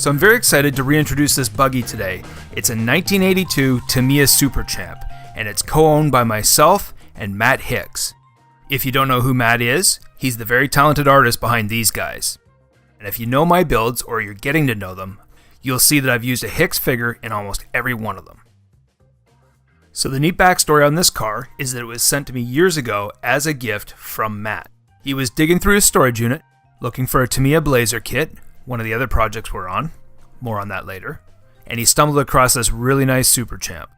So I'm very excited to reintroduce this buggy today. It's a 1982 Tamiya Super Champ, and it's co-owned by myself and Matt Hicks. If you don't know who Matt is, he's the very talented artist behind these guys. And if you know my builds, or you're getting to know them, you'll see that I've used a Hicks figure in almost every one of them. So the neat backstory on this car is that it was sent to me years ago as a gift from Matt. He was digging through his storage unit, looking for a Tamiya Blazer kit, one of the other projects we're on, more on that later, and he stumbled across this really nice Super Champ.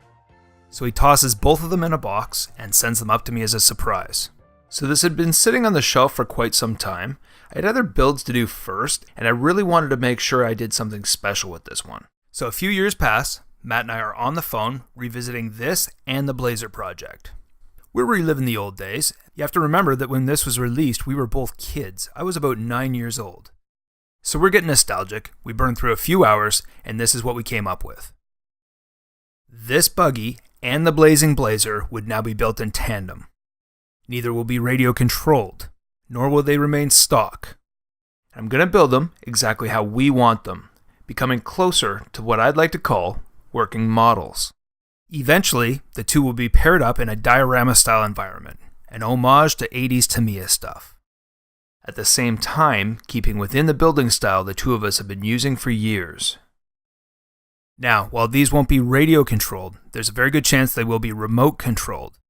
So he tosses both of them in a box and sends them up to me as a surprise. So this had been sitting on the shelf for quite some time. I had other builds to do first, and I really wanted to make sure I did something special with this one. So a few years pass, Matt and I are on the phone revisiting this and the Blazer project. We're reliving the old days. You have to remember that when this was released, we were both kids. I was about 9 years old. So we're getting nostalgic, we burned through a few hours, and this is what we came up with. This buggy and the Blazing Blazer would now be built in tandem. Neither will be radio controlled, nor will they remain stock. I'm going to build them exactly how we want them, becoming closer to what I'd like to call working models. Eventually, the two will be paired up in a diorama-style environment, an homage to 80s Tamiya stuff. At the same time, keeping within the building style the two of us have been using for years. Now, while these won't be radio controlled, there's a very good chance they will be remote controlled.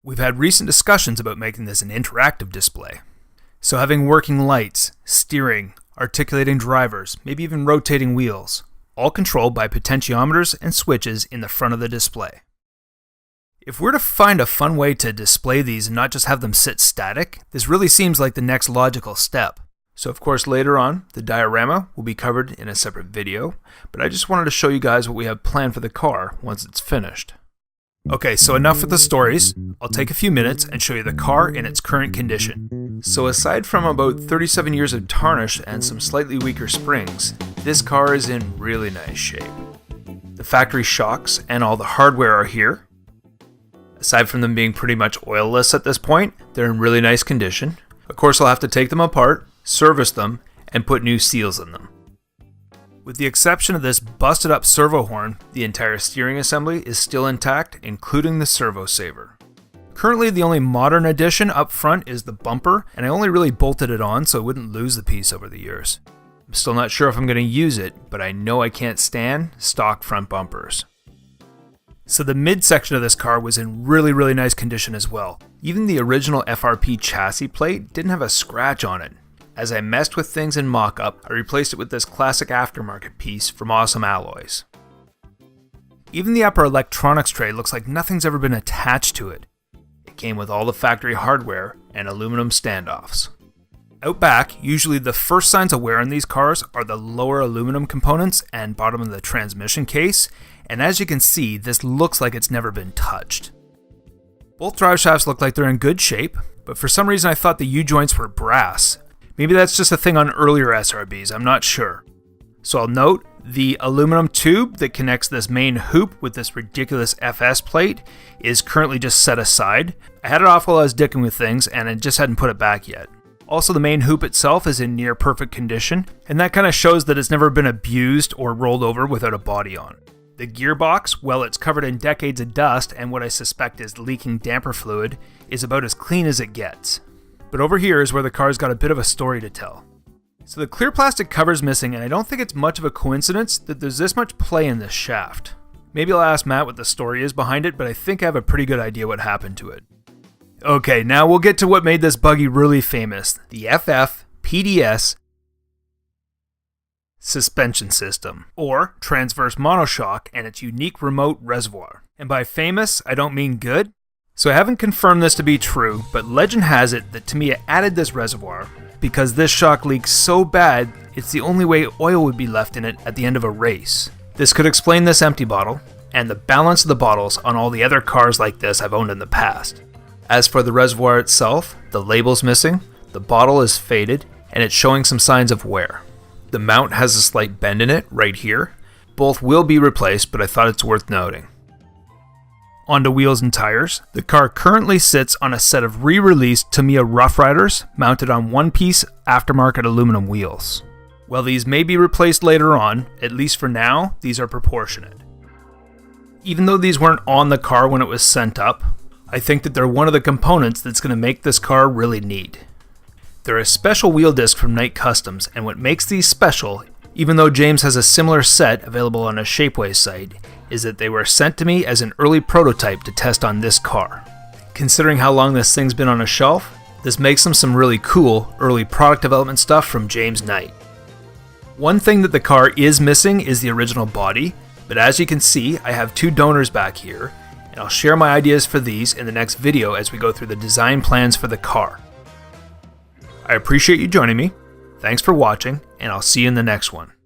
We've had recent discussions about making this an interactive display. So having working lights, steering, articulating drivers, maybe even rotating wheels, all controlled by potentiometers and switches in the front of the display. If we're to find a fun way to display these and not just have them sit static, this really seems like the next logical step. So of course later on, the diorama will be covered in a separate video, but I just wanted to show you guys what we have planned for the car once it's finished. Okay, so enough with the stories. I'll take a few minutes and show you the car in its current condition. So aside from about 37 years of tarnish and some slightly weaker springs, this car is in really nice shape. The factory shocks and all the hardware are here. Aside from them being pretty much oilless at this point, they're in really nice condition. Of course, I'll have to take them apart, service them, and put new seals in them. With the exception of this busted up servo horn, the entire steering assembly is still intact, including the servo saver. Currently, the only modern addition up front is the bumper, and I only really bolted it on so I wouldn't lose the piece over the years. I'm still not sure if I'm going to use it, but I know I can't stand stock front bumpers. So the midsection of this car was in really nice condition as well. Even the original FRP chassis plate didn't have a scratch on it. As I messed with things in mock-up, I replaced it with this classic aftermarket piece from Awesome Alloys. Even the upper electronics tray looks like nothing's ever been attached to it. It came with all the factory hardware and aluminum standoffs. Out back, usually the first signs of wear in these cars are the lower aluminum components and bottom of the transmission case, and as you can see, this looks like it's never been touched. Both drive shafts look like they're in good shape, but for some reason I thought the U-joints were brass. Maybe that's just a thing on earlier SRBs, I'm not sure. So I'll note, the aluminum tube that connects this main hoop with this ridiculous FS plate is currently just set aside. I had it off while I was dicking with things and I just hadn't put it back yet. Also, the main hoop itself is in near perfect condition, and that kind of shows that it's never been abused or rolled over without a body on. The gearbox, well, it's covered in decades of dust and what I suspect is leaking damper fluid, is about as clean as it gets. But over here is where the car's got a bit of a story to tell. So the clear plastic cover's missing, and I don't think it's much of a coincidence that there's this much play in this shaft. Maybe I'll ask Matt what the story is behind it, but I think I have a pretty good idea what happened to it. Okay, now we'll get to what made this buggy really famous, the FF-PDS suspension system, or transverse monoshock, and its unique remote reservoir. And by famous, I don't mean good. So I haven't confirmed this to be true, but legend has it that Tamiya added this reservoir because this shock leaks so bad, it's the only way oil would be left in it at the end of a race. This could explain this empty bottle, and the balance of the bottles on all the other cars like this I've owned in the past. As for the reservoir itself, the label's missing, the bottle is faded, and it's showing some signs of wear. The mount has a slight bend in it, right here. Both will be replaced, but I thought it's worth noting. Onto wheels and tires. The car currently sits on a set of re-released Tamiya Rough Riders mounted on one-piece aftermarket aluminum wheels. While these may be replaced later on, at least for now, these are proportionate. Even though these weren't on the car when it was sent up, I think that they're one of the components that's going to make this car really neat. They're a special wheel disc from Knight Customs, and what makes these special, even though James has a similar set available on a Shapeways site, is that they were sent to me as an early prototype to test on this car. Considering how long this thing's been on a shelf, this makes them some really cool early product development stuff from James Knight. One thing that the car is missing is the original body, but as you can see, I have two donors back here, and I'll share my ideas for these in the next video as we go through the design plans for the car. I appreciate you joining me, thanks for watching, and I'll see you in the next one.